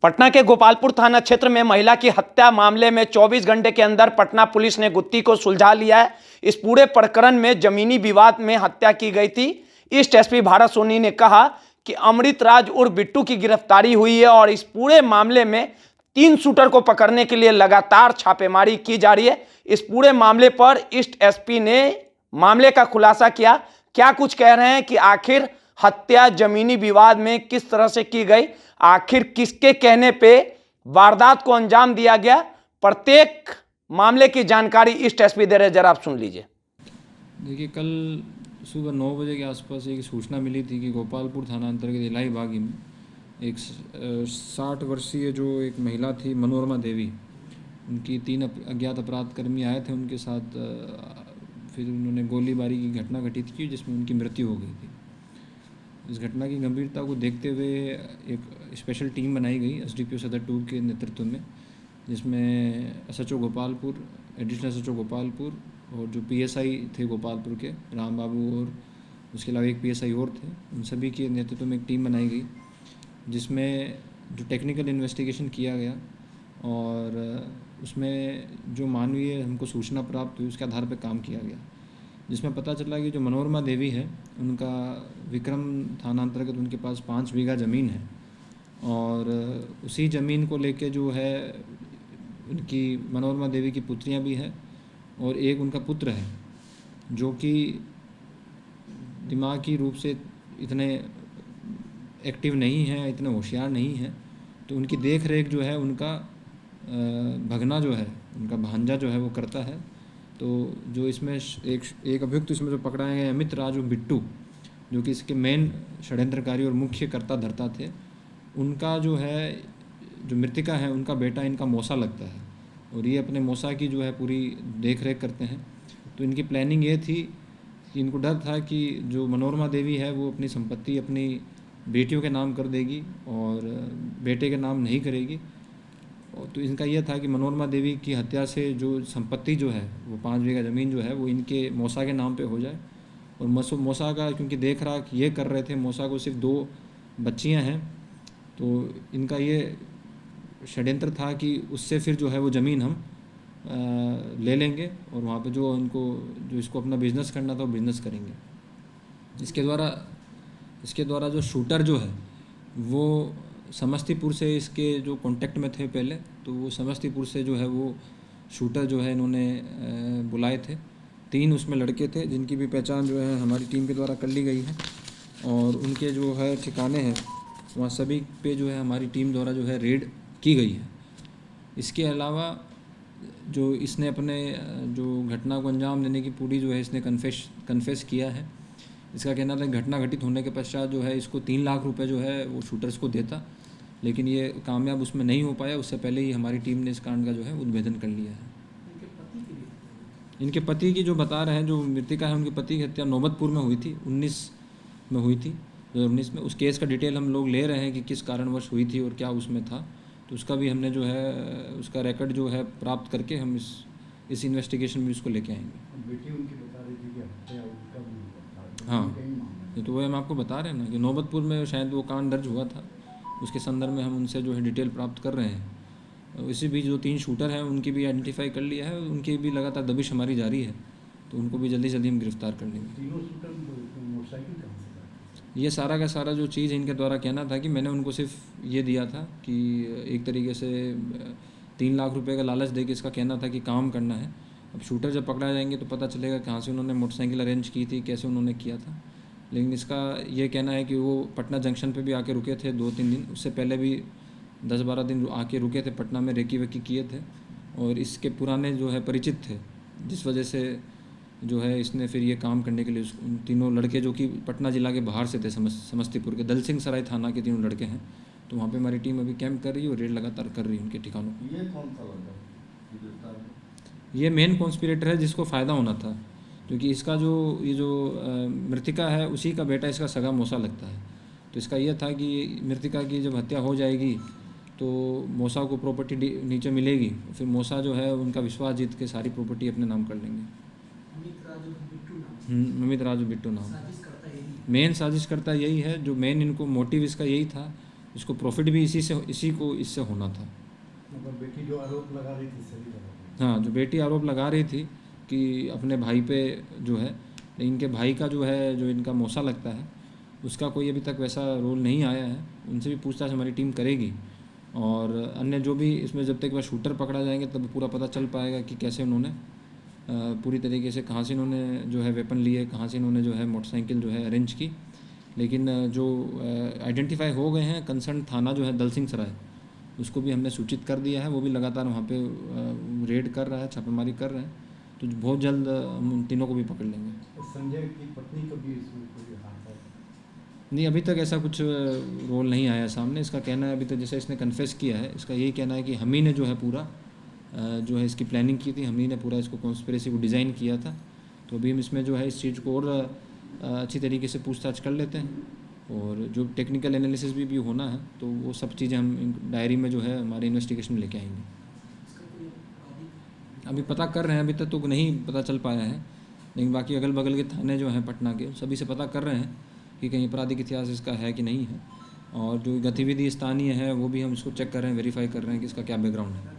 पटना के गोपालपुर थाना क्षेत्र में महिला की हत्या मामले में 24 घंटे के अंदर पटना पुलिस ने गुत्थी को सुलझा लिया है। इस पूरे प्रकरण में जमीनी विवाद में हत्या की गई थी। ईस्ट एसपी भारत सोनी ने कहा कि अमृत राज उर्फ बिट्टू की गिरफ्तारी हुई है और इस पूरे मामले में 3 शूटर को पकड़ने के लिए लगातार छापेमारी की जा रही है। इस पूरे मामले पर ईस्ट एसपी ने मामले का खुलासा किया। क्या कुछ कह रहे हैं कि आखिर हत्या जमीनी विवाद में किस तरह से की गई, आखिर किसके कहने पे वारदात को अंजाम दिया गया, प्रत्येक मामले की जानकारी ईस्ट एसपी दे रहे, जरा आप सुन लीजिए। देखिए, कल सुबह 9 बजे के आसपास एक सूचना मिली थी कि गोपालपुर थाना अंतर्गत इलाही बागी में एक 60 वर्षीय जो एक महिला थी मनोरमा देवी, उनकी 3 अज्ञात अपराधकर्मी आए थे उनके साथ, फिर उन्होंने गोलीबारी की घटना घटित की जिसमें उनकी मृत्यु हो गई थी। इस घटना की गंभीरता को देखते हुए एक स्पेशल टीम बनाई गई एसडीपीओ सदर 2 के नेतृत्व में, जिसमें SHO Gopalpur, additional SHO Gopalpur और जो पीएसआई थे गोपालपुर के राम बाबू और उसके अलावा एक पीएसआई और थे, उन सभी के नेतृत्व में एक टीम बनाई गई जिसमें जो टेक्निकल इन्वेस्टिगेशन किया गया और उसमें जो मानवीय हमको सूचना प्राप्त हुई उसके आधार पर काम किया गया, जिसमें पता चला कि जो मनोरमा देवी है उनका विक्रम थाना अंतर्गत उनके पास 5 बीघा ज़मीन है और उसी ज़मीन को लेके जो है उनकी मनोरमा देवी की पुत्रियां भी हैं और एक उनका पुत्र है जो कि दिमागी रूप से इतने एक्टिव नहीं है, इतने होशियार नहीं है, तो उनकी देख रेख जो है उनका भगना जो है, उनका भांजा जो है वो करता है। तो जो इसमें एक अभियुक्त इसमें जो पकड़ाए गए अमित राजू बिट्टू, जो कि इसके मेन षड्यंत्रकारी और मुख्य कर्ता धर्ता थे, उनका जो है जो मृतिका है उनका बेटा इनका मौसा लगता है और ये अपने मौसा की जो है पूरी देख रेख करते हैं। तो इनकी प्लानिंग ये थी कि इनको डर था कि जो मनोरमा देवी है वो अपनी संपत्ति अपनी बेटियों के नाम कर देगी और बेटे के नाम नहीं करेगी। तो इनका यह था कि मनोरमा देवी की हत्या से जो संपत्ति जो है वो 5 बीघा ज़मीन जो है वो इनके मौसा के नाम पे हो जाए और मौसा का क्योंकि देख रहा कि ये कर रहे थे, मौसा को सिर्फ 2 बच्चियां हैं, तो इनका ये षड्यंत्र था कि उससे फिर जो है वो ज़मीन हम ले लेंगे और वहाँ पे जो इसको अपना बिज़नेस करना था वो बिज़नेस करेंगे। इसके द्वारा जो शूटर जो है वो समस्तीपुर से इसके जो कांटेक्ट में थे पहले, तो वो समस्तीपुर से जो है वो शूटर जो है इन्होंने बुलाए थे। 3 उसमें लड़के थे जिनकी भी पहचान जो है हमारी टीम के द्वारा कर ली गई है और उनके जो है ठिकाने हैं वहाँ सभी पे जो है हमारी टीम द्वारा जो है रेड की गई है। इसके अलावा जो इसने अपने जो घटना को अंजाम देने की पूरी जो है इसने कन्फेस किया है। इसका कहना था घटना घटित होने के पश्चात जो है इसको 3 लाख रुपए जो है वो शूटर्स को देता, लेकिन ये कामयाब उसमें नहीं हो पाया। उससे पहले ही हमारी टीम ने इस कांड का जो है उद्भेदन कर लिया है। इनके पति की जो बता रहे हैं, जो मृतिका है उनके पति की हत्या नौबतपुर में हुई थी, 19 में हुई थी, 2019 में। उस केस का डिटेल हम लोग ले रहे हैं कि किस कारणवश हुई थी और क्या उसमें था, तो उसका भी हमने जो है उसका रिकॉर्ड जो है प्राप्त करके हम इस इन्वेस्टिगेशन में उसको लेके आएंगे। बेटी उनकी बता रही थी कि हत्या उसका भी बता, हाँ, तो वो हम आपको बता रहे हैं ना कि नौबतपुर में शायद वो कांड दर्ज हुआ था, उसके संदर्भ में हम उनसे जो है डिटेल प्राप्त कर रहे हैं। इसी बीच जो 3 शूटर हैं उनकी भी आइडेंटिफाई कर लिया है, उनकी भी लगातार दबिश हमारी जारी है, तो उनको भी जल्दी जल्दी हम गिरफ्तार कर लेंगे। तीनों शूटर मोटरसाइकिल कहाँ से? ये सारा का सारा जो चीज़ इनके द्वारा कहना था कि मैंने उनको सिर्फ ये दिया था कि एक तरीके से 3 लाख रुपए का लालच दे के इसका कहना था कि काम करना है। अब शूटर जब पकड़ा जाएंगे तो पता चलेगा कहाँ से उन्होंने मोटरसाइकिल अरेंज की थी, कैसे उन्होंने किया था। लेकिन इसका ये कहना है कि वो पटना जंक्शन पे भी आके रुके थे 2-3 दिन, उससे पहले भी 10-12 दिन आके रुके थे पटना में, रेकी वेकी किए थे और इसके पुराने जो है परिचित थे, जिस वजह से जो है इसने फिर ये काम करने के लिए उन तीनों लड़के जो कि पटना ज़िला के बाहर से थे, समस्तीपुर के दल सिंह सराय थाना के 3 लड़के हैं, तो वहाँ पे हमारी टीम अभी कैंप कर रही है और रेड लगातार कर रही है उनके ठिकानों पर। ये कौन सा लड़का? ये मेन कॉन्स्पिरेटर है जिसको फ़ायदा होना था, क्योंकि इसका जो मृतिका है उसी का बेटा इसका सगा मौसा लगता है। तो इसका यह था कि मृतिका की जब हत्या हो जाएगी तो मौसा को प्रॉपर्टी नीचे मिलेगी, फिर मौसा जो है उनका विश्वास जीत के सारी प्रॉपर्टी अपने नाम कर लेंगे। अमित राजू बिट्टू नाम मेन साजिश करता यही है। जो मेन इनको मोटिव इसका यही था इसको प्रॉफिट भी इससे होना था। मतलब बेटी जो आरोप लगा रही थी सही लगा रही थी। हाँ, जो बेटी आरोप लगा रही थी कि अपने भाई पे जो है, इनके भाई का जो है, जो इनका मौसा लगता है, उसका कोई अभी तक वैसा रोल नहीं आया है। उनसे भी पूछताछ हमारी टीम करेगी, और अन्य जो भी इसमें जब तक वह शूटर पकड़ा जाएंगे तब पूरा पता चल पाएगा कि कैसे उन्होंने पूरी तरीके से कहाँ से इन्होंने जो है वेपन लिए, कहाँ से इन्होंने जो है मोटरसाइकिल जो है अरेंज की। लेकिन जो आइडेंटिफाई हो गए हैं, कंसर्न थाना जो है दल सिंह सराय, उसको भी हमने सूचित कर दिया है। वो भी लगातार वहाँ पे रेड कर रहा है, छापेमारी कर रहे हैं। तो बहुत जल्द हम उन तीनों को भी पकड़ लेंगे। संजय की पत्नी को भी इसमें कोई हाथ है? नहीं, अभी तक ऐसा कुछ रोल नहीं आया सामने। इसका कहना है, अभी तक जैसे इसने कन्फेस किया है, इसका यही कहना है कि हम ही ने जो है पूरा जो है इसकी प्लानिंग की थी, हम ही ने पूरा इसको कॉन्स्पिरेसी को डिज़ाइन किया था। तो अभी हम इसमें जो है इस चीज़ को और अच्छी तरीके से पूछताछ कर लेते हैं, और जो टेक्निकल एनालिसिस भी होना है तो वो सब चीज़ें हम डायरी में जो है हमारे इन्वेस्टिगेशन में लेके आएंगे। अभी पता कर रहे हैं, अभी तक तो नहीं पता चल पाया है, लेकिन बाकी अगल बगल के थाने जो हैं पटना के, सभी से पता कर रहे हैं कि कहीं आपराधिक इतिहास इसका है कि नहीं है। और जो गतिविधि स्थानीय है वो भी हम इसको चेक कर रहे हैं, वेरीफाई कर रहे हैं कि इसका क्या बैकग्राउंड है।